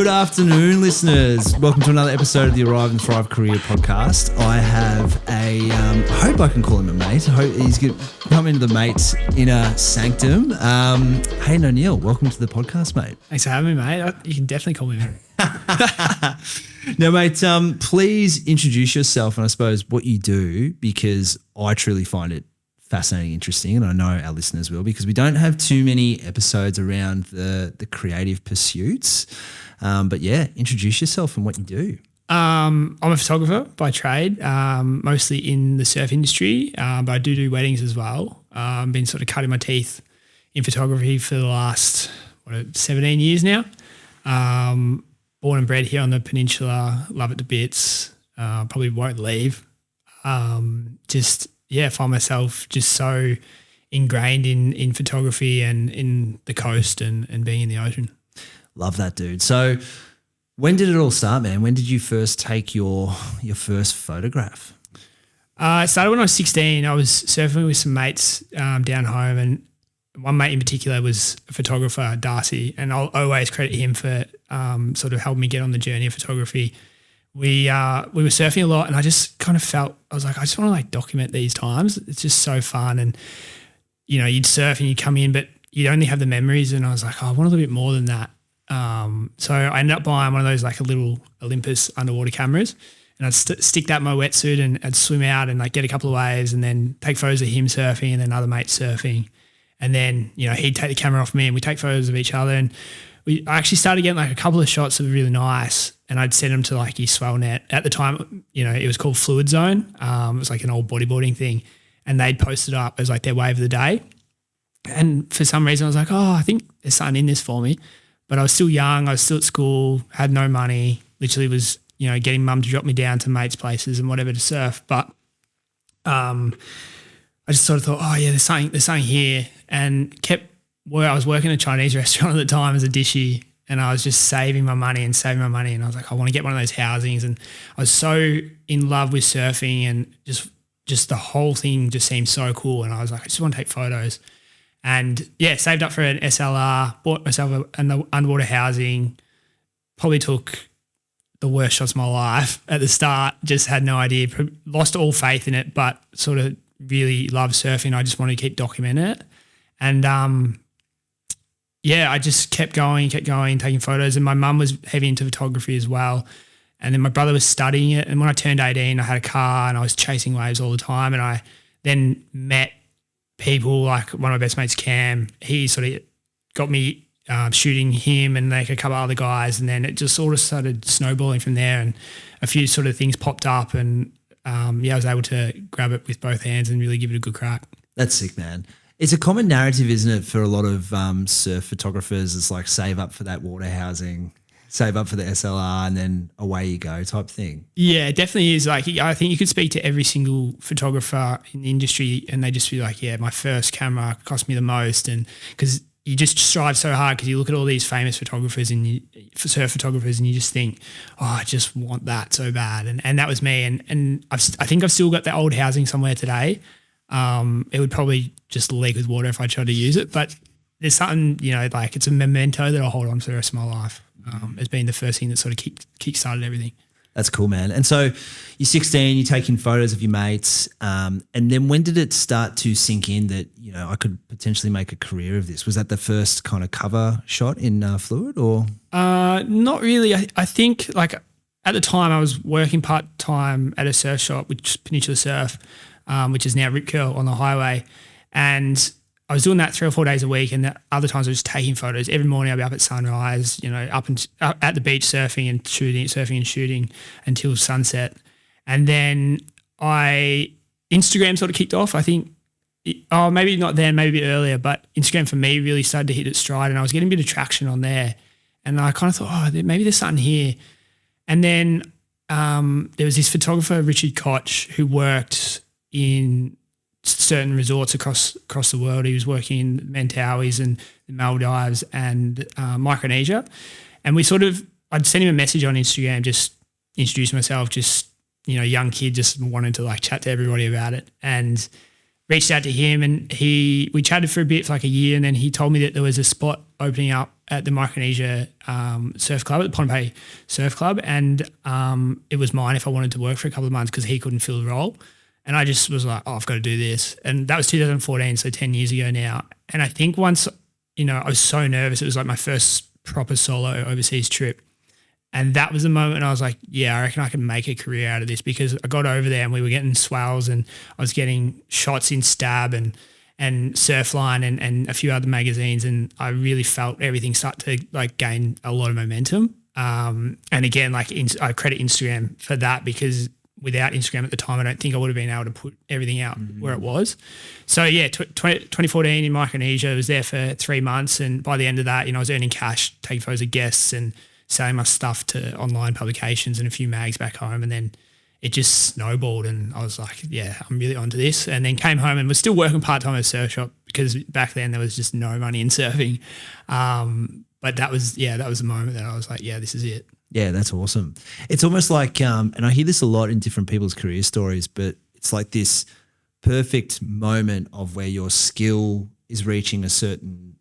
Good afternoon, listeners. Welcome to another episode of the Arrive and Thrive Career Podcast. I have I hope I can call him a mate. I hope he's going to come into the mate's inner sanctum. Hayden O'Neill, welcome to the podcast, mate. Thanks for having me, mate. You can definitely call me mate. Now, mate, please introduce yourself and I suppose what you do, because I truly find it fascinating, interesting, and I know our listeners will, because we don't have too many episodes around the creative pursuits. But yeah, introduce yourself and what you do. I'm a photographer by trade, mostly in the surf industry, but I do weddings as well. I've been sort of cutting my teeth in photography for the last 17 years now. Born and bred here on the peninsula, love it to bits. Probably won't leave. Find myself just so ingrained in photography and in the coast and being in the ocean. Love that, dude. So when did it all start, man? When did you first take your first photograph? It started when I was 16. I was surfing with some mates down home, and one mate in particular was a photographer, Darcy, and I'll always credit him for sort of helping me get on the journey of photography. We were surfing a lot, and I just kind of felt, I was like, I just want to like document these times. It's just so fun. And, you know, you'd surf and you'd come in, but you'd only have the memories. And I was like, oh, I want a little bit more than that. So I ended up buying one of those like a little Olympus underwater cameras, and I'd stick that in my wetsuit and I'd swim out and like get a couple of waves and then take photos of him surfing and then other mates surfing. And then, you know, he'd take the camera off me and we'd take photos of each other. And I actually started getting like a couple of shots that were really nice, and I'd send them to like his swell net. At the time, you know, it was called Fluid Zone. It was like an old bodyboarding thing, and they'd post it up as like their wave of the day. And for some reason I was like, oh, I think there's something in this for me. But I was still young. I was still at school, had no money, literally was, you know, getting mum to drop me down to mates' places and whatever to surf. But I just sort of thought, oh yeah, there's something here, and I was working at a Chinese restaurant at the time as a dishie, and I was just saving my money. And I was like, I want to get one of those housings. And I was so in love with surfing, and just the whole thing just seemed so cool. And I was like, I just want to take photos. And yeah, saved up for an SLR, bought myself an underwater housing, probably took the worst shots of my life at the start, just had no idea, lost all faith in it, but sort of really loved surfing. I just wanted to keep documenting it. And I just kept going, taking photos. And my mum was heavy into photography as well. And then my brother was studying it. And when I turned 18, I had a car and I was chasing waves all the time. And I then met people like one of my best mates, Cam. He sort of got me shooting him and like a couple of other guys. And then it just sort of started snowballing from there. And a few sort of things popped up, and I was able to grab it with both hands and really give it a good crack. That's sick, man. It's a common narrative, isn't it, for a lot of surf photographers? It's like save up for that water housing, save up for the SLR, and then away you go type thing. Yeah, it definitely is. Like, I think you could speak to every single photographer in the industry and they just be like, yeah, my first camera cost me the most. And because you just strive so hard, because you look at all these famous photographers and surf photographers, and you just think, oh, I just want that so bad. And that was me. And I think I've still got the old housing somewhere today. It would probably just leak with water if I tried to use it, but there's something, you know, like it's a memento that I'll hold on for the rest of my life. It's been the first thing that sort of kick-started everything. That's cool, man. And so you're 16, you're taking photos of your mates, and then when did it start to sink in that, you know, I could potentially make a career of this? Was that the first kind of cover shot in Fluid, or? Not really. I think like at the time I was working part-time at a surf shop, which is Peninsula Surf, which is now Rip Curl on the highway. And I was doing that 3 or 4 days a week, and the other times I was just taking photos. Every morning I'd be up at sunrise, you know, up at the beach surfing and shooting until sunset. And then Instagram sort of kicked off. I think, maybe not then, maybe a bit earlier, but Instagram for me really started to hit its stride, and I was getting a bit of traction on there. And I kind of thought, maybe there's something here. And then there was this photographer, Richard Koch, who worked in certain resorts across the world. He was working in Mentawais and the Maldives and Micronesia. And I'd send him a message on Instagram, just introduce myself, just, you know, young kid, just wanted to like chat to everybody about it, and reached out to him, and we chatted for a bit for like a year, and then he told me that there was a spot opening up at the Micronesia Surf Club, at the Pohnpei Surf Club, and it was mine if I wanted to work for a couple of months because he couldn't fill the role. And I just was like, oh, I've got to do this. And that was 2014, so 10 years ago now. And I think once, I was so nervous. It was like my first proper solo overseas trip. And that was the moment I was like, yeah, I reckon I can make a career out of this, because I got over there and we were getting swells and I was getting shots in Stab and Surfline and a few other magazines, and I really felt everything start to like gain a lot of momentum. And again, I credit Instagram for that, because without Instagram at the time, I don't think I would have been able to put everything out where it was. So yeah, 2014 in Micronesia, I was there for 3 months, and by the end of that, I was earning cash, taking photos of guests and selling my stuff to online publications and a few mags back home. And then it just snowballed, and I was like, yeah, I'm really onto this. And then came home and was still working part-time at a surf shop, because back then there was just no money in surfing. But that was the moment that I was like, yeah, this is it. Yeah, that's awesome. It's almost like, and I hear this a lot in different people's career stories, but it's like this perfect moment of where your skill is reaching a certain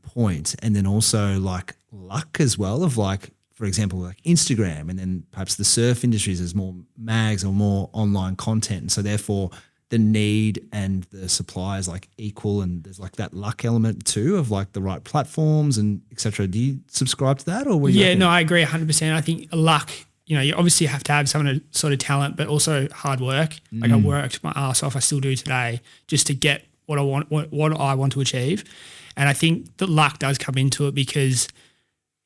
point, and then also like luck as well, of like, for example, like Instagram, and then perhaps the surf industries, there's more mags or more online content. And so therefore the need and the supply is like equal, and there's like that luck element too of like the right platforms and et cetera. Do you subscribe to that, or what do you reckon? No, I agree 100%. I think luck, you obviously have to have some sort of talent, but also hard work. Like I worked my ass off, I still do today, just to get what I want to achieve. And I think that luck does come into it, because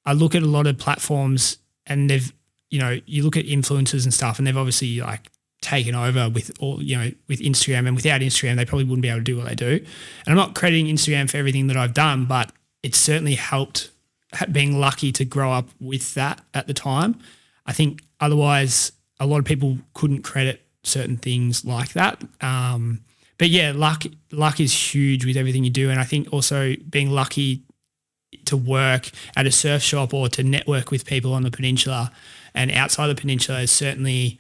I look at a lot of platforms and they've, you look at influencers and stuff, and they've obviously like taken over with all, with Instagram, and without Instagram, they probably wouldn't be able to do what they do. And I'm not crediting Instagram for everything that I've done, but it's certainly helped being lucky to grow up with that at the time. I think otherwise a lot of people couldn't credit certain things like that. But yeah, luck is huge with everything you do. And I think also being lucky to work at a surf shop or to network with people on the peninsula and outside the peninsula has certainly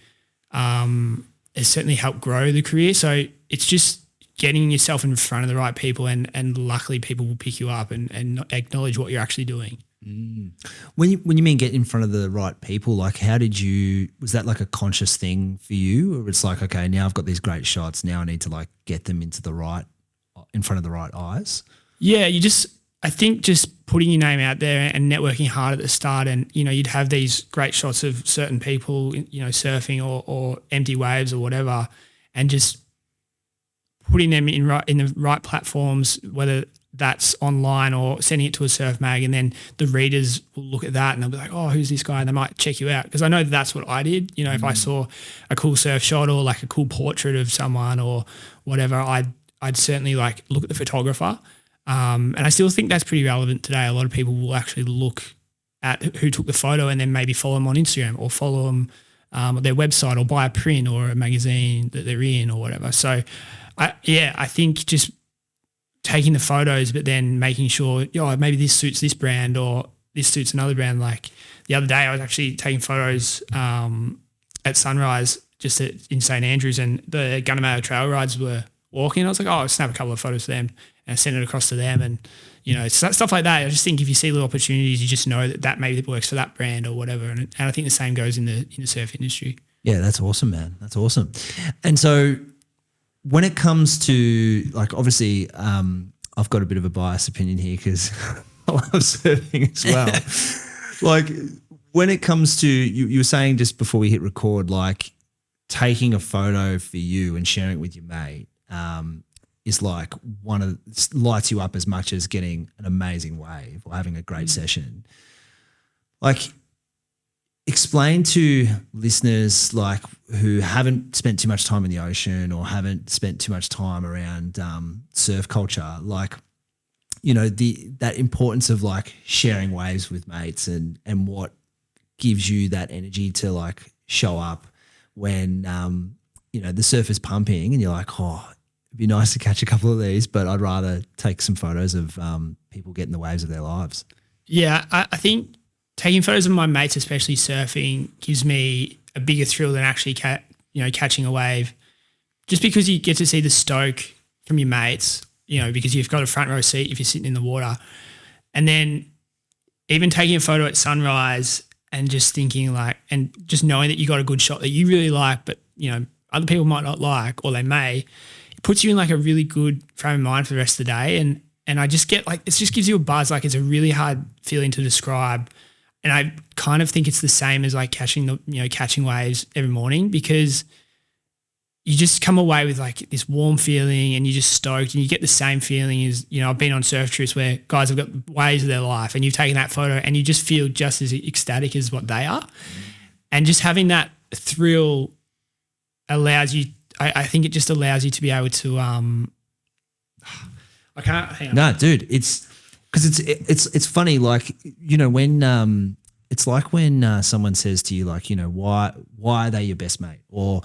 helped grow the career. So it's just getting yourself in front of the right people, and luckily people will pick you up and acknowledge what you're actually doing. When you mean get in front of the right people, like was that like a conscious thing for you, or it's like, okay, now I've got these great shots, now I need to like get them in front of the right eyes? Yeah, I think just putting your name out there and networking hard at the start, and, you'd have these great shots of certain people, surfing or empty waves or whatever, and just putting them in the right platforms, whether that's online or sending it to a surf mag, and then the readers will look at that and they'll be like, oh, who's this guy? And they might check you out, because I know that's what I did. If I saw a cool surf shot or like a cool portrait of someone or whatever, I'd certainly like look at the photographer. And I still think that's pretty relevant today. A lot of people will actually look at who took the photo and then maybe follow them on Instagram or follow them on their website or buy a print or a magazine that they're in or whatever. So, I think just taking the photos, but then making sure, maybe this suits this brand or this suits another brand. Like the other day I was actually taking photos at sunrise just in St. Andrews, and the Gunnamatta trail rides were walking. I was like, I'll snap a couple of photos of them and send it across to them, and stuff like that. I just think if you see little opportunities, you just know that maybe it works for that brand or whatever. And I think the same goes in the surf industry. Yeah, that's awesome, man. That's awesome. And so when it comes to like, obviously, I've got a bit of a biased opinion here because I love surfing as well. Like when it comes to you were saying just before we hit record, like taking a photo for you and sharing it with your mate. Is like lights you up as much as getting an amazing wave or having a great session. Like, explain to listeners like who haven't spent too much time in the ocean or haven't spent too much time around surf culture, like, that importance of like sharing waves with mates and what gives you that energy to like show up when the surf is pumping and you're like, oh, it'd be nice to catch a couple of these, but I'd rather take some photos of people getting the waves of their lives. Yeah, I think taking photos of my mates, especially surfing, gives me a bigger thrill than actually catching a wave, just because you get to see the stoke from your mates, because you've got a front row seat if you're sitting in the water. And then even taking a photo at sunrise and just thinking like, and just knowing that you got a good shot that you really like, but you know, other people might not like, or they may, it puts you in like a really good frame of mind for the rest of the day. And I just get like, it just gives you a buzz. Like it's a really hard feeling to describe. And I kind of think it's the same as like catching waves every morning, because you just come away with like this warm feeling and you're just stoked, and you get the same feeling as, you know, I've been on surf trips where guys have got waves of their life and you've taken that photo and you just feel just as ecstatic as what they are. And just having that thrill allows you, I think it just allows you to be able to, I can't, hang on. No, dude, it's because it's funny, like, you know, when it's like when someone says to you, like, you know, why are they your best mate, or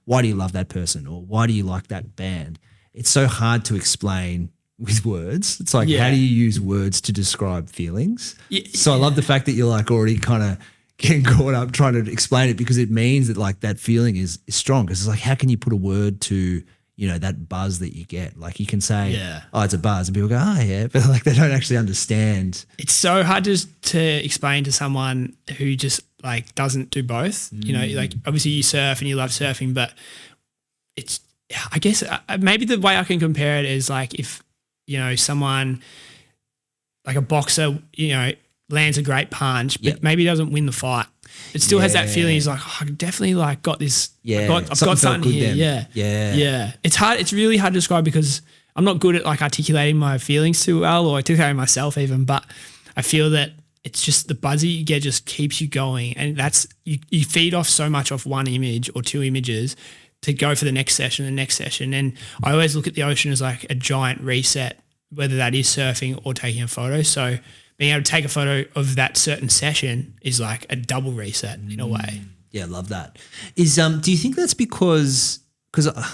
why do you love that person, or why do you like that band? It's so hard to explain with words. It's like, how do you use words to describe feelings? So I love the fact that you're like already kind of getting caught up trying to explain it, because it means that like that feeling is strong. Because it's like, how can you put a word to, you know, that buzz that you get? Like you can say, oh, it's a buzz, and people go, oh yeah, but like they don't actually understand. It's so hard to explain to someone who just like doesn't do both. You know, like obviously you surf and you love surfing, but it's, I guess maybe the way I can compare it is like if, you know, someone like a boxer, you know, lands a great punch, but maybe doesn't win the fight. It still has that feeling. He's like, oh, I definitely like got this. I've got something here. Yeah. It's hard. It's really hard to describe because I'm not good at like articulating my feelings too well, or articulating myself even, but I feel that it's just the buzz that you get just keeps you going. And that's, you feed off so much off one image or two images to go for the next session. And I always look at the ocean as like a giant reset, whether that is surfing or taking a photo. So being able to take a photo of that certain session is like a double reset in a way. Yeah, I love that. Is do you think that's because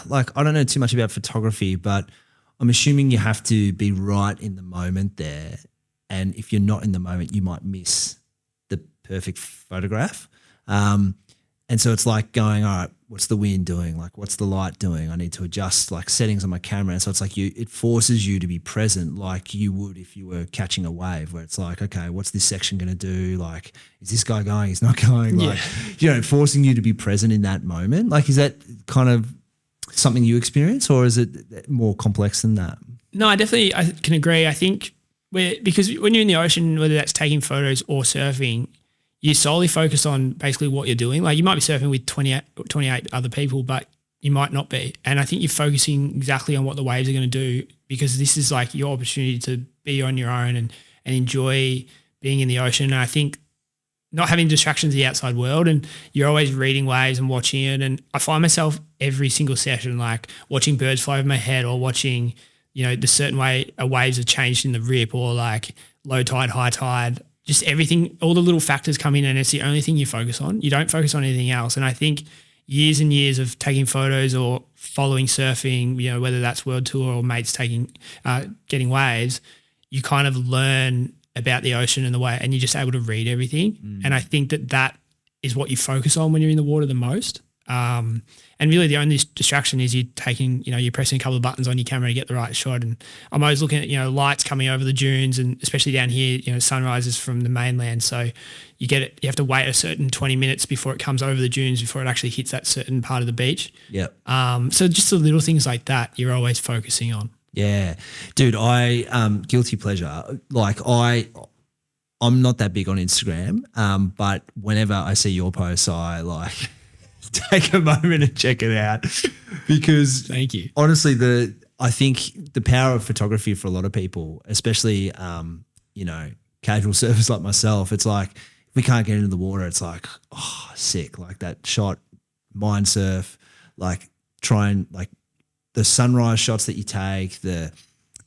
like I don't know too much about photography, but I'm assuming you have to be right in the moment there, and if you're not in the moment, you might miss the perfect photograph. And so it's like going, all right, what's the wind doing? Like, what's the light doing? I need to adjust like settings on my camera. And so it's like it forces you to be present like you would if you were catching a wave, where it's like, okay, what's this section going to do? Like, is this guy going? He's not going. Like, you know, forcing you to be present in that moment. Like, is that kind of something you experience, or is it more complex than that? No, I can agree. I think because when you're in the ocean, whether that's taking photos or surfing, you solely focus on basically what you're doing. Like you might be surfing with 28 other people, but you might not be. And I think you're focusing exactly on what the waves are going to do, because this is like your opportunity to be on your own and enjoy being in the ocean. And I think not having distractions of the outside world, and you're always reading waves and watching it. And I find myself every single session like watching birds fly over my head, or watching, you know, the certain way waves have changed in the rip, or like low tide, high tide. Just everything, all the little factors come in, and it's the only thing you focus on. You don't focus on anything else. And I think years and years of taking photos or following surfing, you know, whether that's world tour or mates getting waves, you kind of learn about the ocean and the way, and you're just able to read everything. And I think that is what you focus on when you're in the water the most. And really the only distraction is you're pressing a couple of buttons on your camera to get the right shot. And I'm always looking at, you know, lights coming over the dunes, and especially down here, you know, sunrises from the mainland. So you have to wait a certain 20 minutes before it comes over the dunes, before it actually hits that certain part of the beach. Yep. So just the little things like that you're always focusing on. Yeah. Dude, guilty pleasure. Like I'm not that big on Instagram, but whenever I see your posts, I like take a moment and check it out, because thank you. Honestly, I think the power of photography for a lot of people, especially you know, casual surfers like myself, it's like if we can't get into the water, it's like, oh, sick. Like that shot, mind surf, like try and like the sunrise shots that you take, the,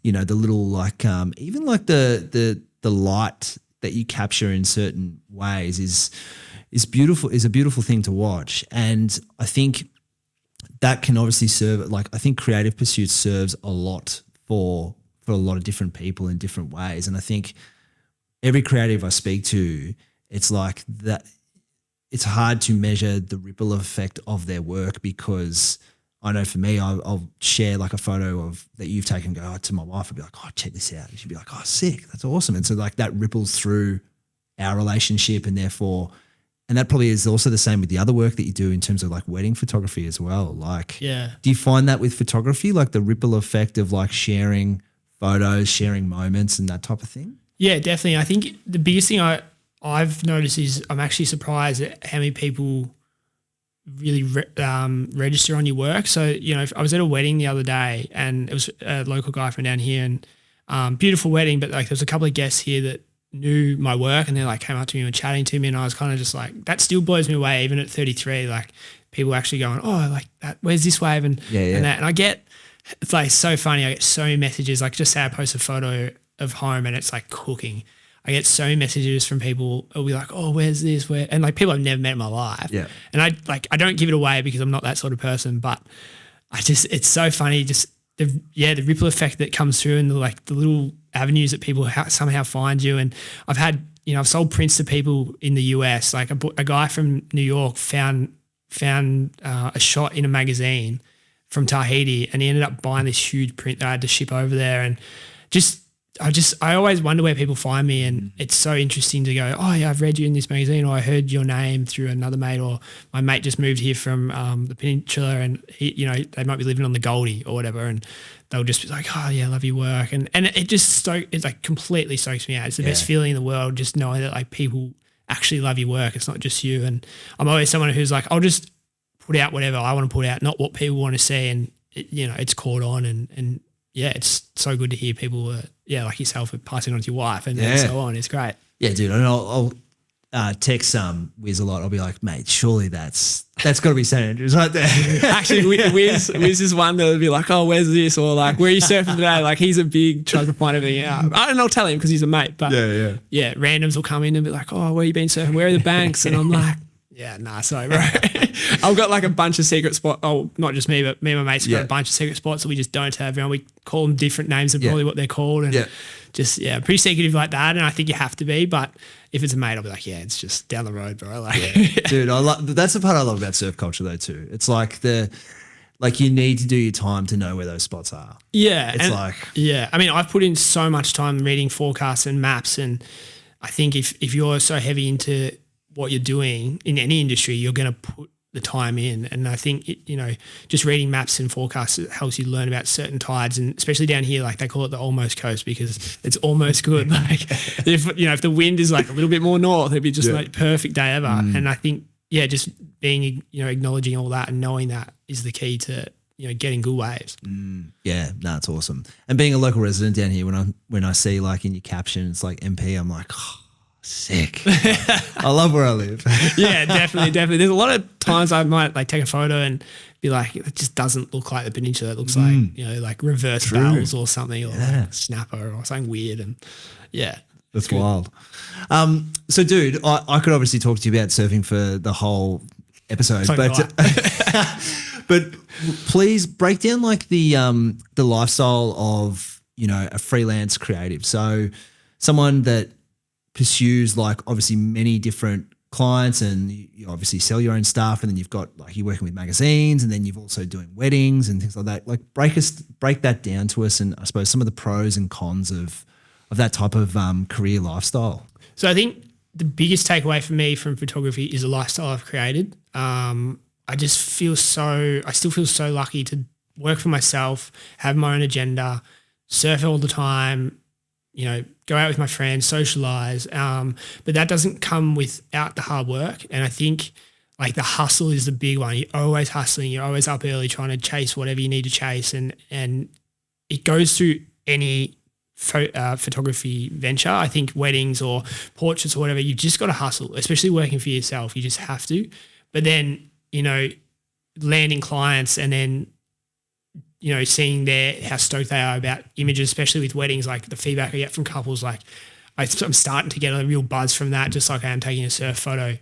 you know, the little like even like the light that you capture in certain ways is beautiful, is a beautiful thing to watch. And I think that can obviously serve, like I think creative pursuit serves a lot for a lot of different people in different ways. And I think every creative I speak to, it's like that it's hard to measure the ripple effect of their work, because I know for me, I'll share like a photo of that you've taken, go to my wife and be like, oh, check this out. And she'd be like, oh, sick. That's awesome. And so like that ripples through our relationship, and therefore, and that probably is also the same with the other work that you do in terms of like wedding photography as well. Like, do you find that with photography, like the ripple effect of like sharing photos, sharing moments and that type of thing? Yeah, definitely. I think the biggest thing I've noticed is I'm actually surprised at how many people really register on your work. So, you know, I was at a wedding the other day, and it was a local guy from down here, and beautiful wedding, but like there was a couple of guests here that knew my work, and they like came up to me and were chatting to me, and I was kind of just like, that still blows me away even at 33, like people actually going, oh, like that, where's this wave, and and that. And I get, it's like so funny, I get so many messages, like just say I post a photo of home and it's like cooking. I get so many messages from people who'll be like, oh, where's this? Where? And like people I've never met in my life. Yeah. And I don't give it away because I'm not that sort of person, but it's so funny. Just the ripple effect that comes through, and the little avenues that people somehow find you. And I've had, you know, I've sold prints to people in the US. Like a guy from New York found a shot in a magazine from Tahiti, and he ended up buying this huge print that I had to ship over there. And I always wonder where people find me, and it's so interesting to go, oh yeah, I've read you in this magazine, or I heard your name through another mate, or my mate just moved here from the peninsula, and he, you know, they might be living on the Goldie or whatever, and they'll just be like, oh yeah, I love your work, and it just it like completely stokes me out. It's the best feeling in the world, just knowing that like people actually love your work. It's not just you. And I'm always someone who's like, I'll just put out whatever I want to put out, not what people want to see, and you know, it's caught on, and yeah, it's so good to hear people, like yourself, passing on to your wife and so on. It's great. Yeah, dude. And I'll text Wiz a lot. I'll be like, mate, surely that's got to be St. Andrews right there. Actually, Wiz is one that would be like, oh, where's this? Or like, where are you surfing today? Like, he's a big, tries to find everything out. I don't know, tell him because he's a mate. But yeah, randoms will come in and be like, oh, where you been surfing? Where are the banks? And I'm like, yeah, nah, sorry, bro. I've got like a bunch of secret spots. Oh, not just me, but me and my mates have got a bunch of secret spots that we just don't tell everyone. We call them different names than probably what they're called. And just, pretty secretive like that. And I think you have to be. But if it's a mate, I'll be like, yeah, it's just down the road, bro. Like, dude, that's the part I love about surf culture though too. It's like you need to do your time to know where those spots are. Yeah. It's I mean, I've put in so much time reading forecasts and maps. And I think if you're so heavy into what you're doing in any industry, you're going to put the time in. And I think, just reading maps and forecasts helps you learn about certain tides, and especially down here, like they call it the almost coast because it's almost good. Like if the wind is like a little bit more north, it'd be just like perfect day ever. And I think, just being, acknowledging all that and knowing that is the key to, getting good waves. Yeah, no, it's awesome. And being a local resident down here, when I see like in your caption, it's like MP, I'm like, oh, sick. I love where I live. Yeah, definitely. There's a lot of times I might like take a photo and be like, it just doesn't look like the peninsula. It looks like, like reverse barrels or something, or like snapper or something weird. And that's wild. So dude, I could obviously talk to you about surfing for the whole episode, but please break down like the lifestyle of, a freelance creative. So someone that pursues like obviously many different clients, and you obviously sell your own stuff, and then you've got like you're working with magazines, and then you've also doing weddings and things like that. Like break that down to us, and I suppose some of the pros and cons of that type of career lifestyle. So I think the biggest takeaway for me from photography is the lifestyle I've created. I still feel so lucky to work for myself, have my own agenda, surf all the time, go out with my friends, socialize. But that doesn't come without the hard work. And I think like the hustle is the big one. You're always hustling. You're always up early trying to chase whatever you need to chase. And it goes through any photography venture. I think weddings or portraits or whatever, you just got to hustle, especially working for yourself. You just have to. But then, landing clients and then, seeing how stoked they are about images, especially with weddings, like the feedback I get from couples, like I'm starting to get a real buzz from that, just like I am taking a surf photo.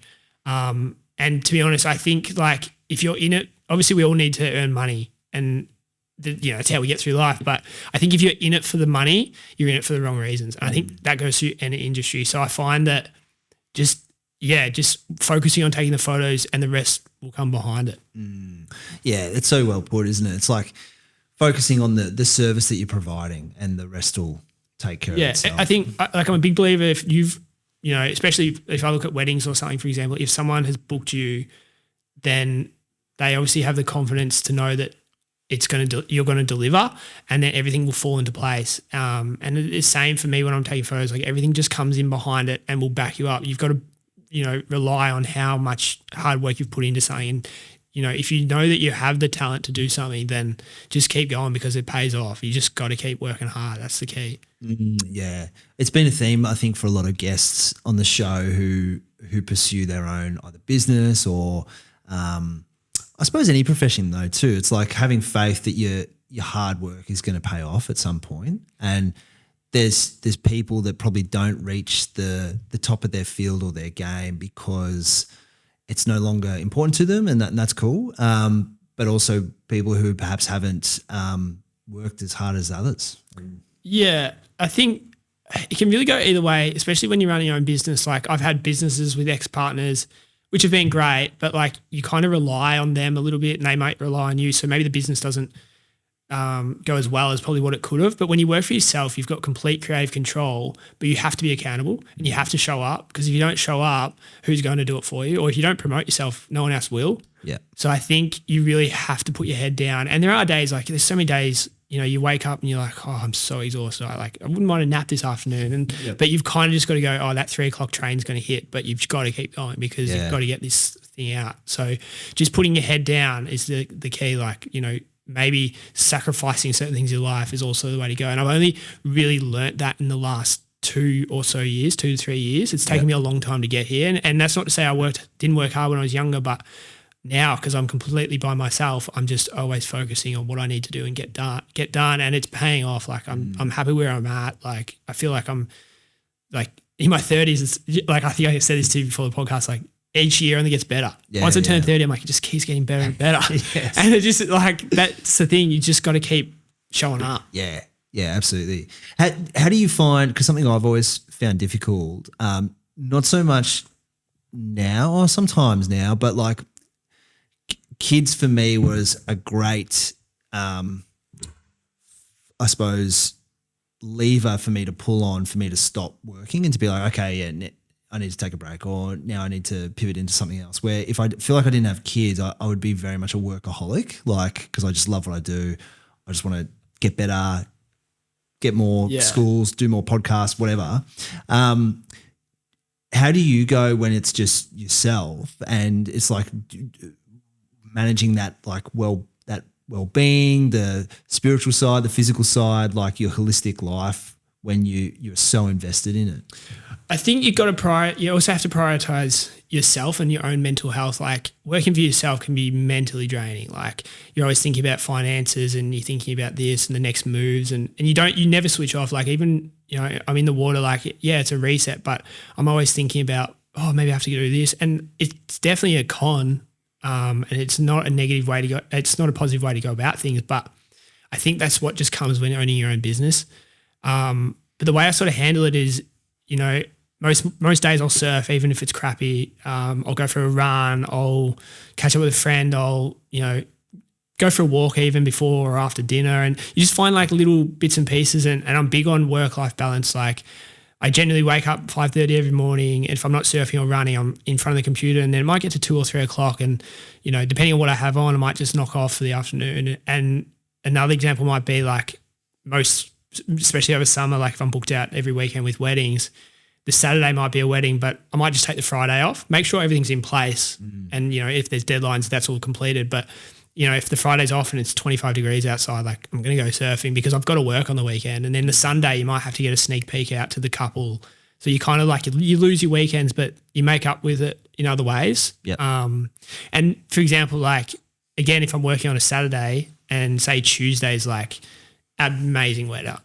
And to be honest, I think like if you're in it, obviously we all need to earn money, and that's how we get through life. But I think if you're in it for the money, you're in it for the wrong reasons. And I think that goes through any industry. So I find that just focusing on taking the photos and the rest will come behind it. Yeah, it's so well put, isn't it? It's like focusing on the service that you're providing, and the rest will take care of itself. I think like I'm a big believer if you've, you know, especially if I look at weddings or something, for example, if someone has booked you, then they obviously have the confidence to know that you're going to deliver, and then everything will fall into place. And it's the same for me when I'm taking photos. Like everything just comes in behind it and will back you up. You've got to, you know, rely on how much hard work you've put into something. And, you know, if you know that you have the talent to do something, then just keep going because it pays off. You just got to keep working hard. That's the key. Yeah. It's been a theme, I think, for a lot of guests on the show who pursue their own either business or I suppose any profession though too. It's like having faith that your hard work is going to pay off at some point. And there's people that probably don't reach the top of their field or their game because it's no longer important to them, and that's cool. But also people who perhaps haven't worked as hard as others. Yeah, I think it can really go either way, especially when you're running your own business. Like I've had businesses with ex-partners which have been great, but like you kind of rely on them a little bit and they might rely on you. So maybe the business doesn't go as well as probably what it could have. But when you work for yourself, you've got complete creative control, but you have to be accountable and you have to show up, because if you don't show up, who's going to do it for you? Or if you don't promote yourself, no one else will. Yeah. So I think you really have to put your head down. And there are days, like there's so many days, you know, you wake up and you're like, oh, I'm so exhausted. I wouldn't mind a nap this afternoon. But you've kind of just got to go, oh, that 3 o'clock train's going to hit, but you've got to keep going because you've got to get this thing out. So just putting your head down is the key. Like, you know, maybe sacrificing certain things in your life is also the way to go. And I've only really learnt that in the last 2 to 3 years. It's taken me a long time to get here. And that's not to say I didn't work hard when I was younger, but now, because I'm completely by myself, I'm just always focusing on what I need to do and get done, and it's paying off. Like I'm happy where I'm at. Like I feel like I'm like in my 30s. It's like I think I said this to you before the podcast. Like each year only gets better. Once I turn 30, I'm like it just keeps getting better and better. Yes. And it just like that's the thing. You just got to keep showing up. Yeah, absolutely. How do you find? Because something I've always found difficult, not so much now or sometimes now, but like. Kids for me was a great, I suppose, lever for me to pull on, for me to stop working and to be like, okay, yeah, I need to take a break, or now I need to pivot into something else. Where if I feel like I didn't have kids, I would be very much a workaholic, like because I just love what I do. I just want to get better, get more schools, do more podcasts, whatever. How do you go when it's just yourself and it's like managing that like well-being, the spiritual side, the physical side, like your holistic life when you're so invested in it? I think you also have to prioritize yourself and your own mental health. Like working for yourself can be mentally draining. Like you're always thinking about finances and you're thinking about this and the next moves and you never switch off. Like even, you know, I'm in the water, like, yeah, it's a reset, but I'm always thinking about, oh, maybe I have to do this. And it's definitely a con. And it's not a negative way to go. It's not a positive way to go about things, but I think that's what just comes when owning your own business. But the way I sort of handle it is, you know, most days I'll surf, even if it's crappy. I'll go for a run. I'll catch up with a friend. I'll, you know, go for a walk even before or after dinner. And you just find like little bits and pieces. And I'm big on work-life balance. Like I generally wake up 5:30 every morning. If I'm not surfing or running, I'm in front of the computer, and then it might get to 2 or 3 o'clock. And, you know, depending on what I have on, I might just knock off for the afternoon. And another example might be like especially over summer, like if I'm booked out every weekend with weddings, the Saturday might be a wedding, but I might just take the Friday off, make sure everything's in place. And, you know, if there's deadlines, that's all completed. But, you know, if the Friday's off and it's 25 degrees outside, like I'm going to go surfing because I've got to work on the weekend. And then the Sunday, you might have to get a sneak peek out to the couple. So you kind of like, you lose your weekends, but you make up with it in other ways. Yep. And for example, like, again, if I'm working on a Saturday and say Tuesday's like amazing weather,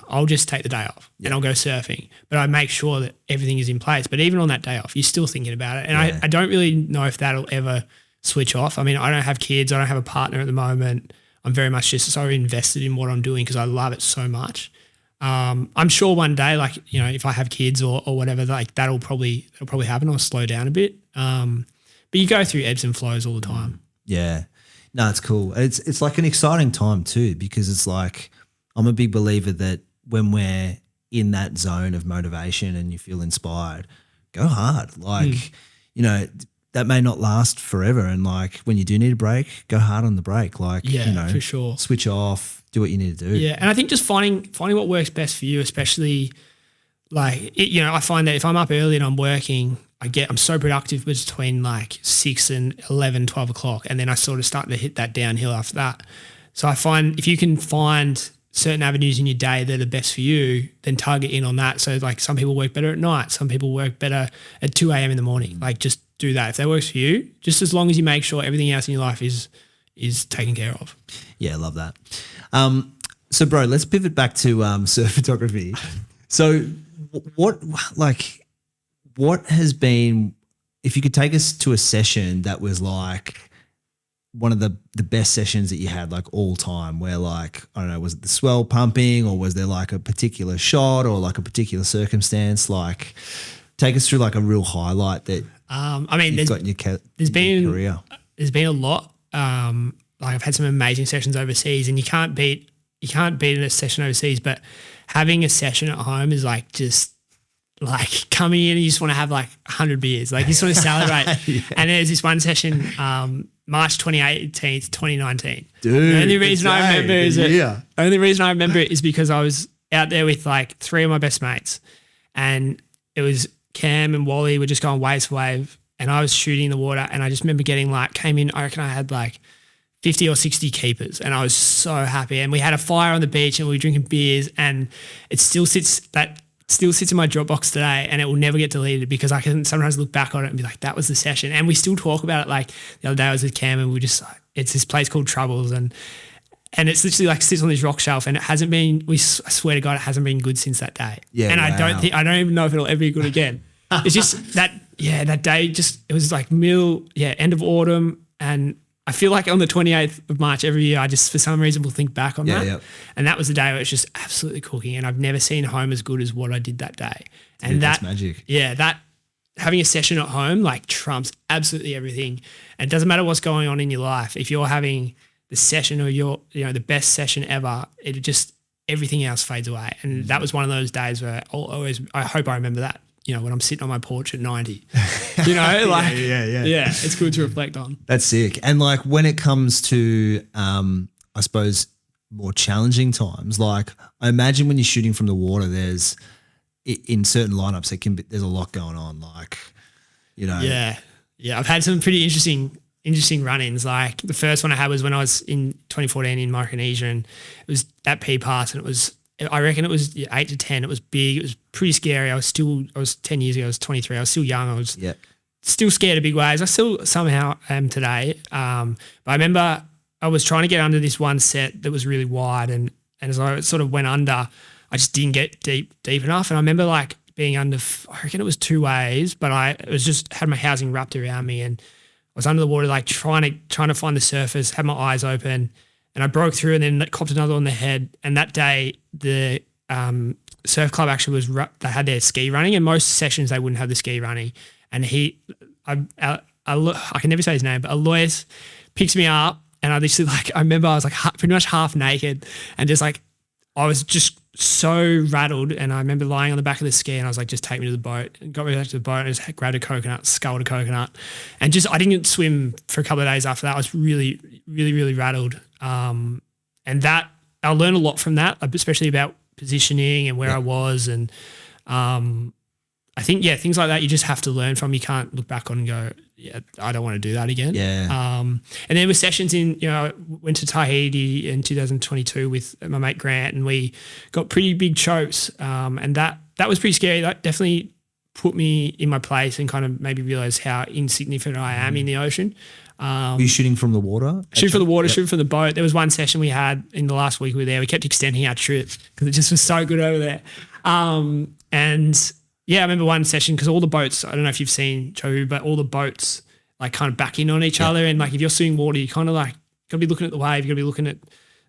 I'll just take the day off and I'll go surfing. But I make sure that everything is in place. But even on that day off, you're still thinking about it. And I don't really know if that'll ever switch off. I mean, I don't have kids. I don't have a partner at the moment. I'm very much just so invested in what I'm doing because I love it so much. I'm sure one day, like, you know, if I have kids or whatever, like that'll probably happen. I'll slow down a bit. But you go through ebbs and flows all the time. Yeah. No, it's cool. It's like an exciting time too, because it's like I'm a big believer that when we're in that zone of motivation and you feel inspired, go hard. Like, you know, that may not last forever. And like when you do need a break, go hard on the break. Like, you know, for sure. Switch off, do what you need to do. Yeah. And I think just finding what works best for you, especially like, you know, I find that if I'm up early and I'm working, I'm so productive between like 6 and 11, 12 o'clock. And then I sort of start to hit that downhill after that. So I find if you can find certain avenues in your day that are best for you, then target in on that. So like some people work better at night. Some people work better at 2 a.m. in the morning. Like just do that. If that works for you, just as long as you make sure everything else in your life is taken care of. Yeah, I love that. So bro, let's pivot back to surf photography. So what has been, if you could take us to a session that was like one of the best sessions that you had like all time, where like, I don't know, was it the swell pumping or was there like a particular shot or like a particular circumstance? Like take us through like a real highlight that I mean, you've got in your career. There's been a lot. Like I've had some amazing sessions overseas and you can't beat a session overseas, but having a session at home is like just like coming in and you just want to have like 100 beers. Like you just want to celebrate. Yeah. And there's this one session, March 28th, 2019. Dude, the only reason I remember it is because I was out there with like 3 of my best mates and it was Cam and Wally were just going wave to wave and I was shooting in the water and I just remember came in, I reckon I had like 50 or 60 keepers and I was so happy and we had a fire on the beach and we were drinking beers and it still sits in my Dropbox today and it will never get deleted because I can sometimes look back on it and be like, that was the session. And we still talk about it. Like the other day I was with Cam and we just like, it's this place called Troubles and it's literally like sits on this rock shelf and it hasn't been, I swear to God, it hasn't been good since that day. Yeah. And wow. I don't even know if it'll ever be good again. It's just that day it was like end of autumn and I feel like on the 28th of March every year, I just for some reason will think back on that. Yep. And that was the day where it was just absolutely cooking and I've never seen home as good as what I did that day. Dude, and that's magic. Yeah, that having a session at home like trumps absolutely everything. And it doesn't matter what's going on in your life. If you're having the session or the best session ever, everything else fades away. And that was one of those days where I hope I remember that. You know, when I'm sitting on my porch at 90, you know, like, yeah, it's good to reflect on. That's sick. And like when it comes to, I suppose, more challenging times, like I imagine when you're shooting from the water, there's in certain lineups, there's a lot going on. Like, you know. Yeah. I've had some pretty interesting run-ins. Like the first one I had was when I was in 2014 in Micronesia and it was at P Pass and I reckon it was 8 to 10. It was big. It was pretty scary. I was 10 years ago. I was 23. I was still young. I was still scared of big waves. I still somehow am today. But I remember I was trying to get under this one set that was really wide and as I sort of went under, I just didn't get deep enough. And I remember like being under, I reckon it was 2 waves, but it was just had my housing wrapped around me and I was under the water like trying to find the surface, had my eyes open. And I broke through and then copped another on the head. And that day, the surf club actually they had their ski running and most sessions they wouldn't have the ski running. And I can never say his name, but Alois picks me up and I literally I remember I was like pretty much half naked and just like, I was just so rattled and I remember lying on the back of the ski and I was like, just take me to the boat and got me back to the boat and just grabbed a coconut, sculled a coconut and I didn't swim for a couple of days after that. I was really, really, really rattled. And that I learned a lot from that, especially about positioning and where I was. And I think, things like that you just have to learn from. You can't look back on and go, I don't want to do that again. Yeah. And there were sessions I went to Tahiti in 2022 with my mate Grant and we got pretty big chokes. And that was pretty scary. That definitely put me in my place and kind of made me realize how insignificant I am in the ocean. Were you shooting from the water? Shoot from the water, shoot from the boat. There was one session we had in the last week we were there. We kept extending our trip because it just was so good over there. I remember one session because all the boats, I don't know if you've seen Chohu, but all the boats like kind of back in on each other. And like if you're swimming water, you kind of like got to be looking at the wave, you got to be looking at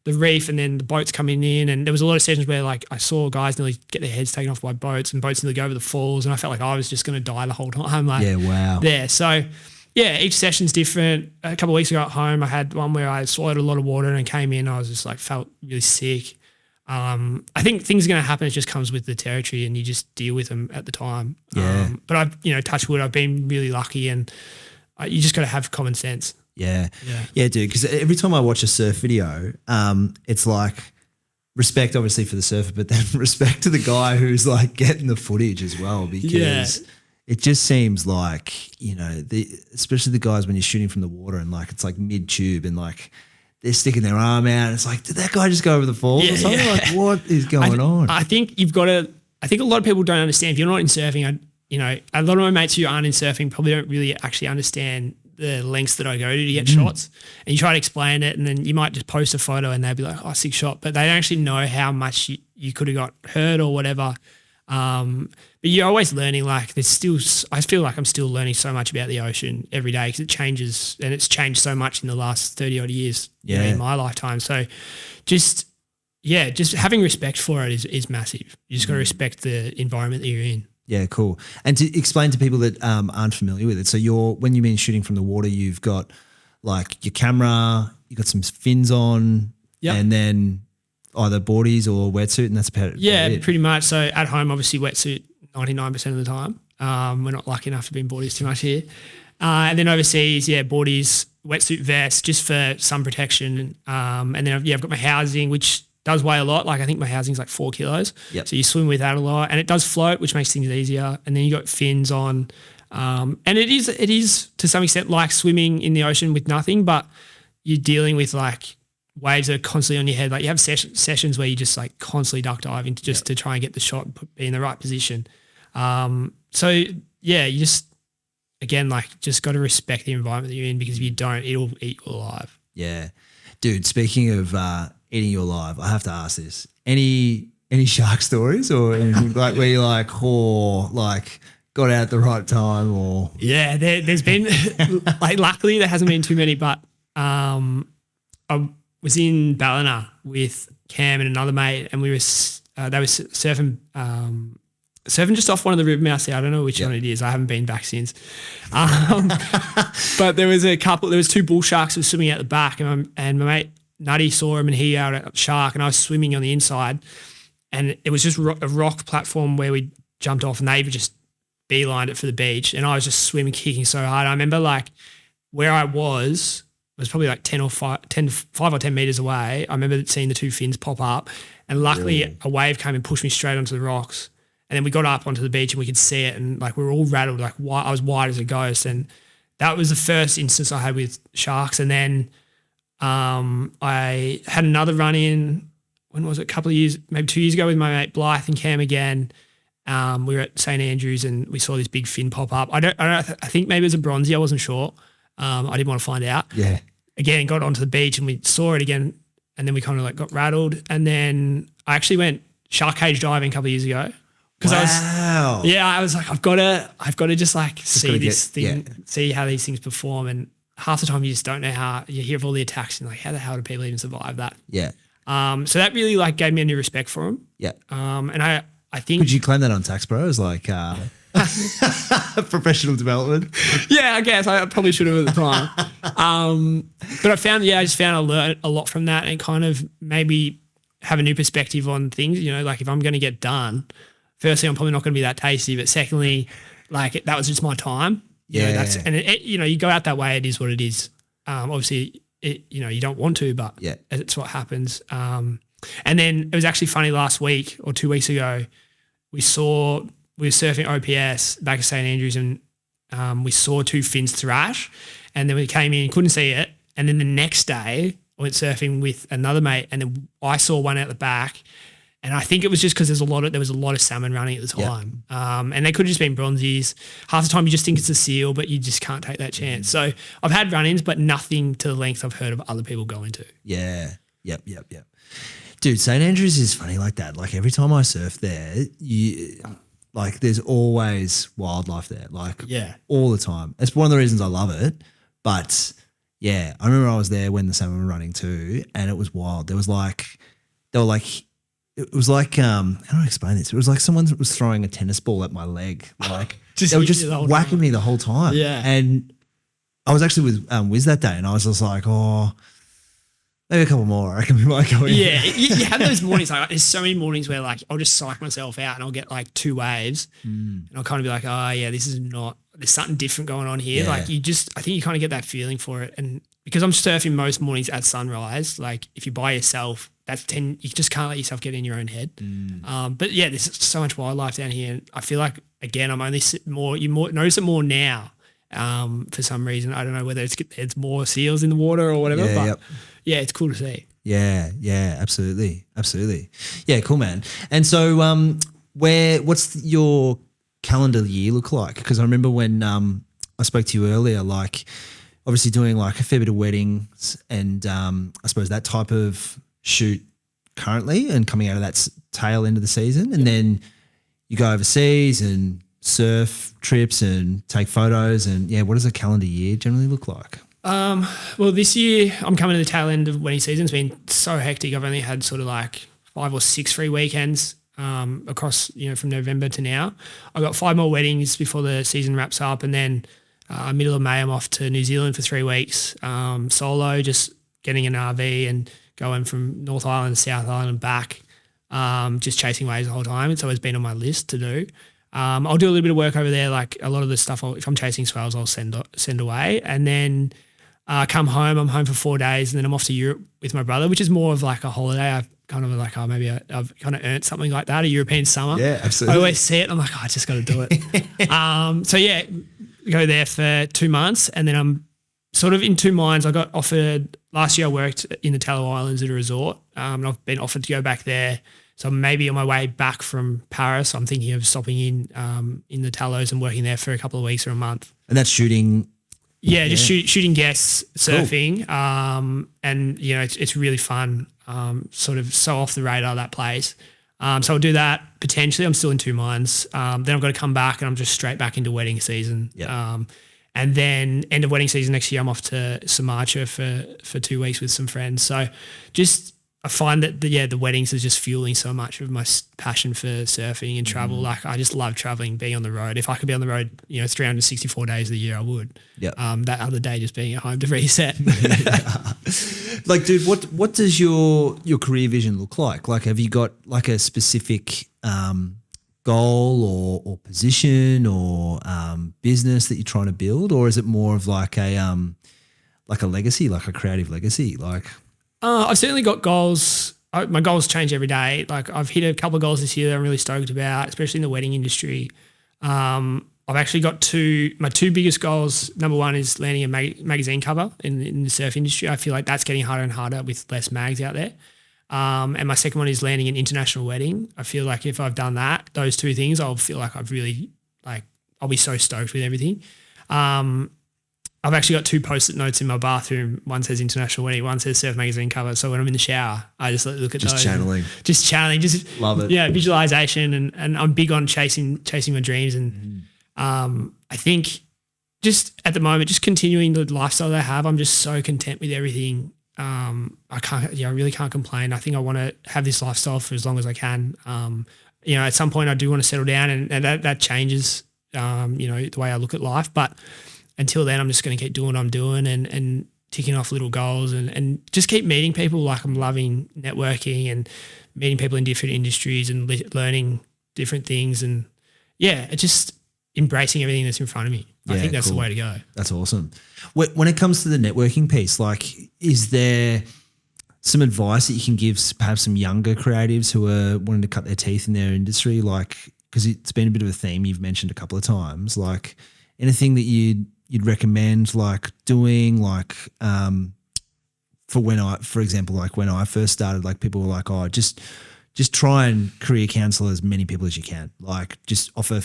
the reef and then the boats coming in. And there was a lot of sessions where like I saw guys nearly get their heads taken off by boats and boats nearly go over the falls. And I felt like I was just going to die the whole time. Like, yeah, wow. There. So Yeah, each session's different. A couple of weeks ago at home, I had one where I swallowed a lot of water and came in. I was just like felt really sick. I think things are going to happen. It just comes with the territory, and you just deal with them at the time. Yeah. But I've, touch wood, I've been really lucky, and you just got to have common sense. Yeah, dude. Because every time I watch a surf video, it's like respect, obviously, for the surfer, but then respect to the guy who's like getting the footage as well, because it just seems like, especially the guys when you're shooting from the water and like it's like mid tube and like they're sticking their arm out. And it's like, did that guy just go over the falls or something? Like, what is going on? I think you've got to. I think a lot of people don't understand. If you're not in surfing, a lot of my mates who aren't in surfing probably don't really actually understand the lengths that I go to get shots. And you try to explain it, and then you might just post a photo and they'll be like, "Oh, sick shot," but they don't actually know how much you could have got hurt or whatever. But you're always learning. Like there's still, I feel like I'm still learning so much about the ocean every day because it changes, and it's changed so much in the last 30 odd years in my lifetime. So just having respect for it is massive. You just got to respect the environment that you're in. Yeah, cool. And to explain to people that aren't familiar with it, so when you mean shooting from the water, you've got like your camera, you got some fins on, and then either boardies or wetsuit, and that's about it. Yeah, pretty much. So at home, obviously wetsuit 99% of the time. We're not lucky enough to be in boardies too much here. And then overseas, boardies, wetsuit vest, just for sun protection. And then I've got my housing, which does weigh a lot. Like I think my housing's like 4 kilos. Yep. So you swim with that a lot, and it does float, which makes things easier. And then you got fins on. And it is to some extent like swimming in the ocean with nothing, but you're dealing with like waves that are constantly on your head. Like you have sessions where you just like constantly duck diving to try and get the shot and be in the right position. You just, again, like just got to respect the environment that you're in, because if you don't, it'll eat you alive. Yeah. Dude, speaking of eating you alive, I have to ask this. Any shark stories or anything like where you're like, got out at the right time or? Yeah, there's been, like luckily there hasn't been too many, but I was in Ballina with Cam and another mate, and they were surfing just off one of the river mouths there. I don't know which one it is. I haven't been back since. But there was 2 bull sharks that were swimming out the back, and my mate Nutty saw him and he out a shark, and I was swimming on the inside, and it was just a rock platform where we jumped off, and they just beelined it for the beach, and I was just swimming, kicking so hard. I remember like where I was probably like 5 or 10 meters away. I remember seeing the 2 fins pop up, and luckily a wave came and pushed me straight onto the rocks. And then we got up onto the beach and we could see it, and like we were all rattled, like I was white as a ghost. And that was the first instance I had with sharks. And then I had another run in, when was it? A couple of years, maybe 2 years ago, with my mate Blythe and Cam again. We were at St Andrews and we saw this big fin pop up. I think maybe it was a bronzy. I wasn't sure. I didn't want to find out. Yeah. Again, got onto the beach and we saw it again, and then we kind of like got rattled. And then I actually went shark cage diving a couple of years ago. Wow. I was like, I've got to just like see how these things perform. And half the time you just don't know how. You hear of all the attacks and like, how the hell do people even survive that? Yeah. So that really like gave me a new respect for them. Yeah. And I think. Could you claim that on Tax Pro as like professional development? Yeah, I guess I probably should have at the time. But I just found I learned a lot from that, and kind of maybe have a new perspective on things. Like if I'm going to get done, firstly, I'm probably not going to be that tasty, but secondly, like that was just my time. You go out that way. It is what it is. Obviously, you don't want to, but it's what happens. And then it was actually funny last week or 2 weeks ago, we were surfing OPS back at St Andrews, and we saw 2 fins thrash, and then we came in, couldn't see it. And then the next day I went surfing with another mate, and then I saw one out the back. And I think it was just because there was a lot of salmon running at the time. And they could have just been bronzies. Half the time you just think it's a seal, but you just can't take that chance. So I've had run-ins, but nothing to the length I've heard of other people going to. Yeah. Yep. Dude, St Andrews is funny like that. Like every time I surf there, there's always wildlife there. Like all the time. It's one of the reasons I love it. But yeah, I remember I was there when the salmon were running too, and it was wild. How do I explain this? It was like someone was throwing a tennis ball at my leg. Like they were just whacking me the whole time. Yeah. And I was actually with Wiz that day, and I was just like, oh, maybe a couple more. I reckon we might go in. Yeah, you have those mornings. Like, there's so many mornings where like I'll just psych myself out and I'll get like 2 waves, and I'll kind of be like, oh yeah, this is not. There's something different going on here. Yeah. Like I think you kind of get that feeling for it, and because I'm surfing most mornings at sunrise, like if you're by yourself, that's 10. You just can't let yourself get in your own head. But yeah, there's so much wildlife down here, and I feel like again I'm only notice it more now. For some reason, I don't know whether it's more seals in the water or whatever, but yeah, it's cool to see. Yeah, absolutely. Yeah, cool, man. And so what's your calendar year look like? Because I remember when I spoke to you earlier, like obviously doing like a fair bit of weddings and I suppose that type of shoot currently and coming out of that tail end of the season, and then you go overseas and surf trips and take photos, and what does a calendar year generally look like? Well, this year I'm coming to the tail end of wedding season. It's been so hectic. I've only had sort of like 5 or 6 free weekends across, from November to now. I've got 5 more weddings before the season wraps up, and then middle of May I'm off to New Zealand for 3 weeks solo, just getting an RV and going from North Island to South Island and back, just chasing waves the whole time. It's always been on my list to do. I'll do a little bit of work over there, like a lot of the stuff. If I'm chasing swells, I'll send away, and then come home. I'm home for 4 days, and then I'm off to Europe with my brother, which is more of like a holiday. I've kind of like, I've kind of earned something like that, a European summer. Yeah, absolutely. I always see it. I'm like, I just got to do it. So yeah, go there for 2 months, and then I'm sort of in 2 minds. I got offered last year. I worked in the Tallow Islands at a resort, and I've been offered to go back there. So maybe on my way back from Paris, I'm thinking of stopping in the Tallows and working there for a couple of weeks or a month. And that's shooting. Yeah, just shooting guests, surfing, cool. And it's really fun. Sort of so off the radar, that place. So I'll do that potentially. I'm still in 2 minds. Then I've got to come back, and I'm just straight back into wedding season. Yep. And then end of wedding season next year, I'm off to Sumatra for 2 weeks with some friends. So I find that the weddings is just fueling so much of my passion for surfing and travel. Like I just love traveling, being on the road. If I could be on the road, 364 days of the year, I would. Yeah. That other day just being at home to reset. Like, dude, what does your career vision look like? Like, have you got like a specific goal or position or business that you're trying to build, or is it more of like a legacy, like a creative legacy, like? I've certainly got goals. My goals change every day. Like I've hit a couple of goals this year that I'm really stoked about, especially in the wedding industry. I've actually got my 2 biggest goals. Number 1 is landing a magazine cover in the surf industry. I feel like that's getting harder and harder with less mags out there. And my second one is landing an international wedding. I feel like if I've done those 2 things, I'll feel like I'll be so stoked with everything. I've actually got 2 Post-it notes in my bathroom. One says international wedding, one says surf magazine cover. So when I'm in the shower, I just look at those. Just channeling. Love it. Yeah, visualization, and I'm big on chasing my dreams. And I think just at the moment, just continuing the lifestyle that I have, I'm just so content with everything. I really can't complain. I think I want to have this lifestyle for as long as I can. At some point I do want to settle down, and that changes, the way I look at life. But until then, I'm just going to keep doing what I'm doing and ticking off little goals and just keep meeting people. Like I'm loving networking and meeting people in different industries and learning different things, and it's just embracing everything that's in front of me. I think that's cool. The way to go. That's awesome. When it comes to the networking piece, like, is there some advice that you can give perhaps some younger creatives who are wanting to cut their teeth in their industry? Like, because it's been a bit of a theme you've mentioned a couple of times, like anything that you'd recommend like doing, like for example, like when I first started, like people were like, oh, just try and career counsel as many people as you can, like just offer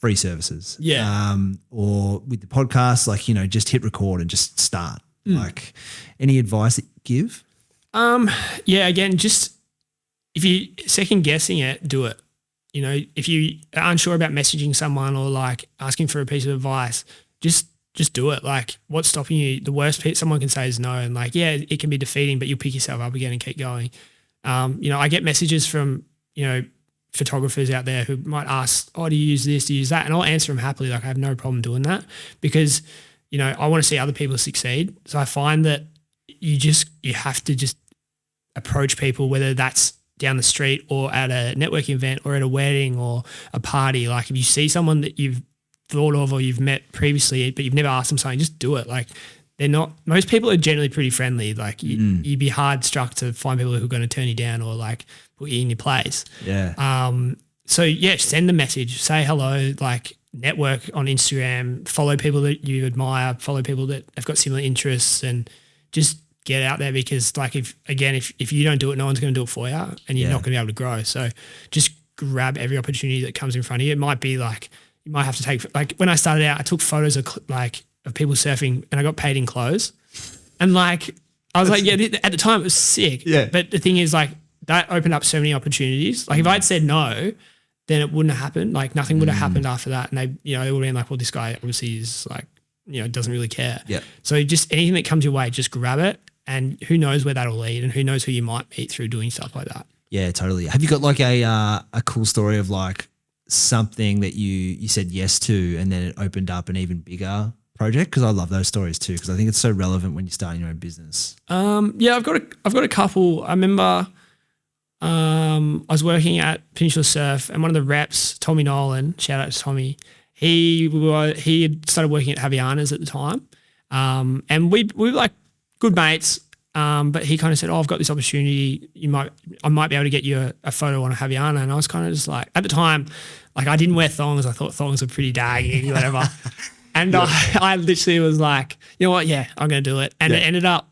free services. Yeah. Or with the podcast, like, just hit record and just start. Like any advice that you give? Again, just if you second guessing it, do it. If you are unsure about messaging someone or like asking for a piece of advice, just do it. Like, what's stopping you? The worst someone can say is no. And like, yeah, it can be defeating, but you'll pick yourself up again and keep going. I get messages from, photographers out there who might ask, oh, do you use this? Do you use that? And I'll answer them happily. Like, I have no problem doing that, because I want to see other people succeed. So I find that you have to just approach people, whether that's down the street or at a networking event or at a wedding or a party. Like if you see someone that you've thought of or you've met previously, but you've never asked them something, just do it. Like most people are generally pretty friendly. Like you'd be hard struck to find people who are going to turn you down or like put you in your place. Yeah. So yeah, send a message, say hello, like network on Instagram, follow people that you admire, follow people that have got similar interests, and just get out there, because like if you don't do it, no one's going to do it for you, and you're not going to be able to grow. So just grab every opportunity that comes in front of you. It might be like you might have to take, like when I started out, I took photos of people surfing and I got paid in clothes, and like I was like, yeah, at the time it was sick. Yeah. But the thing is, like that opened up so many opportunities. Like if I'd said no, then it wouldn't have happened. Like nothing would have happened after that. And they would have been like, well, this guy obviously is like, doesn't really care. Yeah. So just anything that comes your way, just grab it, and who knows where that'll lead, and who knows who you might meet through doing stuff like that. Yeah, totally. Have you got like a cool story of like something that you said yes to and then it opened up an even bigger project? Because I love those stories too, because I think it's so relevant when you're starting your own business. Yeah, I've got a couple. I remember I was working at Peninsula Surf, and one of the reps, Tommy Nolan, shout out to Tommy, he had started working at Havaianas at the time, and we were like good mates. But he kind of said, "Oh, I've got this opportunity. I might be able to get you a photo on a Havaiana." And I was kind of just like, at the time, like I didn't wear thongs. I thought thongs were pretty daggy, whatever. And I literally was like, you know what? Yeah, I'm going to do it. And it ended up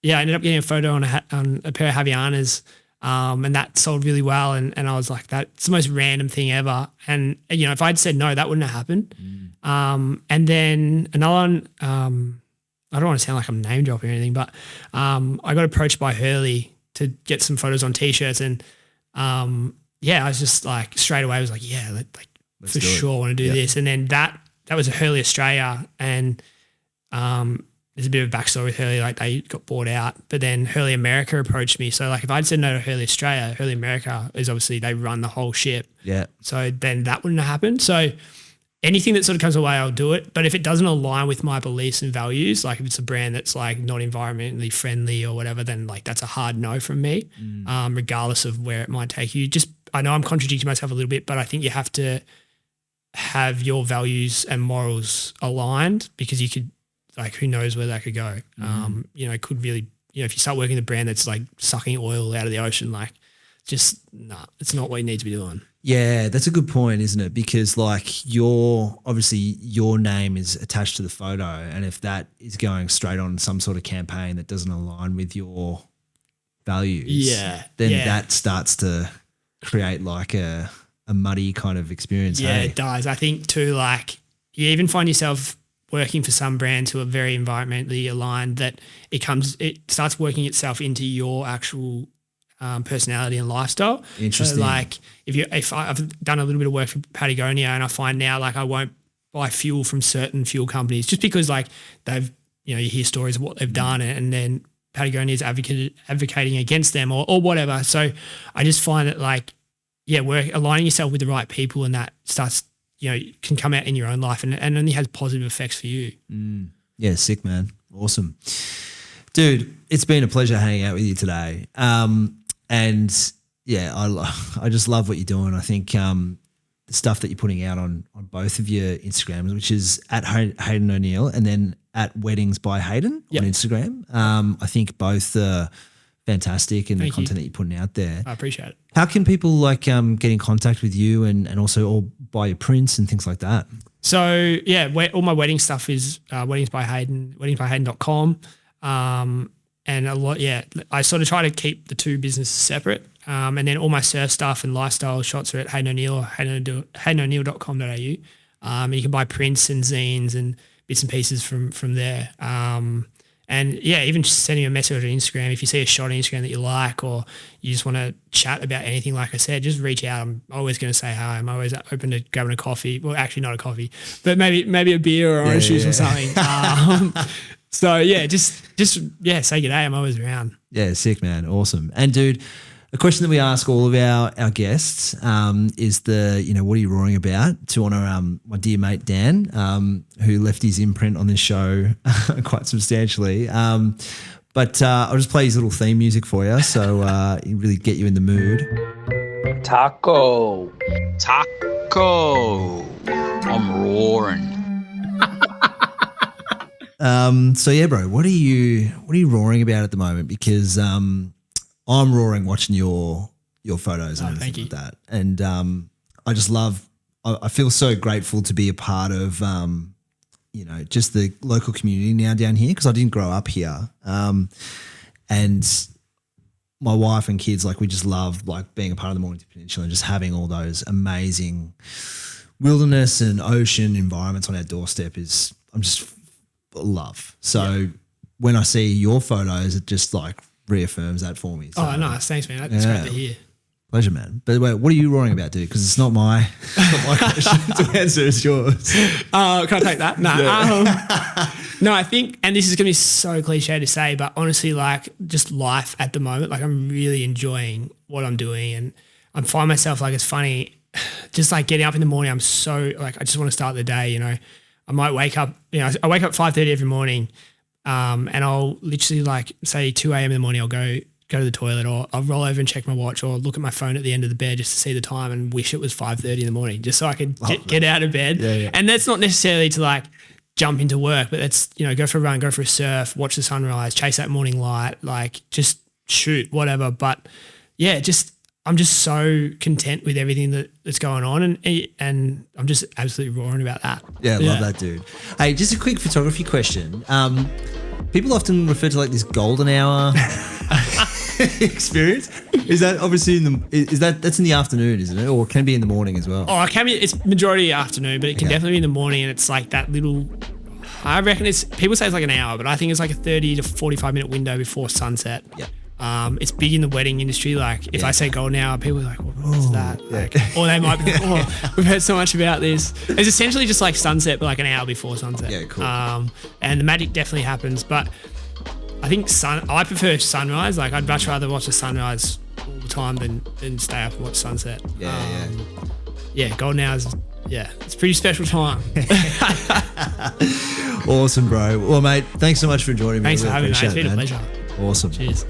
getting a photo on a pair of Havaianas. And that sold really well. And I was like, that's the most random thing ever. And, if I'd said no, that wouldn't have happened. And then another one, I don't want to sound like I'm name dropping or anything, but I got approached by Hurley to get some photos on T-shirts. And I was just like, straight away I was like, yeah, let's for sure want to do this. And then that was a Hurley Australia. And there's a bit of a backstory with Hurley, like they got bought out, but then Hurley America approached me. So like if I'd said no to Hurley Australia, Hurley America is obviously, they run the whole ship. Yeah. So then that wouldn't have happened. So anything that sort of comes away, I'll do it. But if it doesn't align with my beliefs and values, like if it's a brand that's like not environmentally friendly or whatever, then like that's a hard no from me, regardless of where it might take you. I know I'm contradicting myself a little bit, but I think you have to have your values and morals aligned, because you could, like, who knows where that could go. It could really, if you start working with a brand that's like sucking oil out of the ocean, like just it's not what you need to be doing. Yeah, that's a good point, isn't it? Because like your name is attached to the photo, and if that is going straight on some sort of campaign that doesn't align with your values, then that starts to create like a muddy kind of experience. Yeah, it does. I think too, like you even find yourself working for some brands who are very environmentally aligned, that it starts working itself into your actual personality and lifestyle. Interesting. So like if I've done a little bit of work for Patagonia, and I find now like I won't buy fuel from certain fuel companies just because like they've, you hear stories of what they've done, and then Patagonia is advocating against them or whatever. So I just find that like, aligning yourself with the right people, and that starts, can come out in your own life and only has positive effects for you. Yeah, sick, man. Awesome. Dude, it's been a pleasure hanging out with you today. And yeah, I just love what you're doing. I think the stuff that you're putting out on both of your Instagrams, which is at Hayden O'Neill and then at Weddings by Hayden on Instagram. I think both are fantastic, and the content that you're putting out there. I appreciate it. How can people like get in contact with you and also all buy your prints and things like that? So all my wedding stuff is Weddings by Hayden, weddingsbyhayden.com. And a lot, I sort of try to keep the two businesses separate. And then all my surf stuff and lifestyle shots are at Hayden O'Neill or haydenoneill.com.au. You can buy prints and zines and bits and pieces from there. And even just sending a message on Instagram, if you see a shot on Instagram that you like, or you just want to chat about anything, like I said, just reach out. I'm always going to say hi. I'm always open to grabbing a coffee. Well, actually not a coffee, but maybe a beer or orange juice or something. So just say good day. I'm always around. Yeah, sick, man. Awesome. And dude, a question that we ask all of our guests is what are you roaring about? To honour my dear mate Dan, who left his imprint on this show quite substantially. But I'll just play his little theme music for you, so really get you in the mood. Taco. I'm roaring. So yeah, bro, what are you roaring about at the moment? Because I'm roaring watching your photos and everything like that. And I just I feel so grateful to be a part of just the local community now down here, because I didn't grow up here. And my wife and kids, like, we just love like being a part of the Mornington Peninsula and just having all those amazing wilderness and ocean environments on our doorstep I'm just love. So when I see your photos, it just like reaffirms that for me. So, oh, nice. Thanks, man. That's great to hear. Pleasure, man. But wait, what are you roaring about, dude? Because it's not my question to answer. It's yours. Can I take that? No. Yeah. No, I think, and this is going to be so cliche to say, but honestly, like, just life at the moment, like, I'm really enjoying what I'm doing, and I find myself, like, it's funny, just like getting up in the morning, I'm so, like, I just want to start the day, I might wake up, I wake up 5:30 every morning, and I'll literally, like, say 2 a.m. in the morning, I'll go to the toilet, or I'll roll over and check my watch, or look at my phone at the end of the bed just to see the time and wish it was 5:30 in the morning, just so I could get out of bed. Yeah. And that's not necessarily to, like, jump into work, but that's, go for a run, go for a surf, watch the sunrise, chase that morning light, like, just shoot, whatever. But yeah, I'm just so content with everything that's going on, and I'm just absolutely roaring about that. Yeah, love that, dude. Hey, just a quick photography question. People often refer to like this golden hour experience. Is that obviously that's in the afternoon, isn't it? Or can it be in the morning as well? Oh, it can be. It's majority afternoon, but it can definitely be in the morning, and it's like that little. I reckon people say it's like an hour, but I think it's like a 30 to 45 minute window before sunset. Yeah. It's big in the wedding industry. Like, if I say golden hour, people are like, what's that? Like, or they might be like, oh, we've heard so much about this. It's essentially just like sunset, but like an hour before sunset. Yeah, cool. And the magic definitely happens. But I think I prefer sunrise. Like, I'd much rather watch the sunrise all the time than stay up and watch sunset. Yeah, golden hours. Yeah, it's a pretty special time. Awesome, bro. Well, mate, thanks so much for joining me. Thanks for having me, mate. It's been a pleasure. Awesome. Cheers.